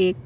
1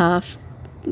1/2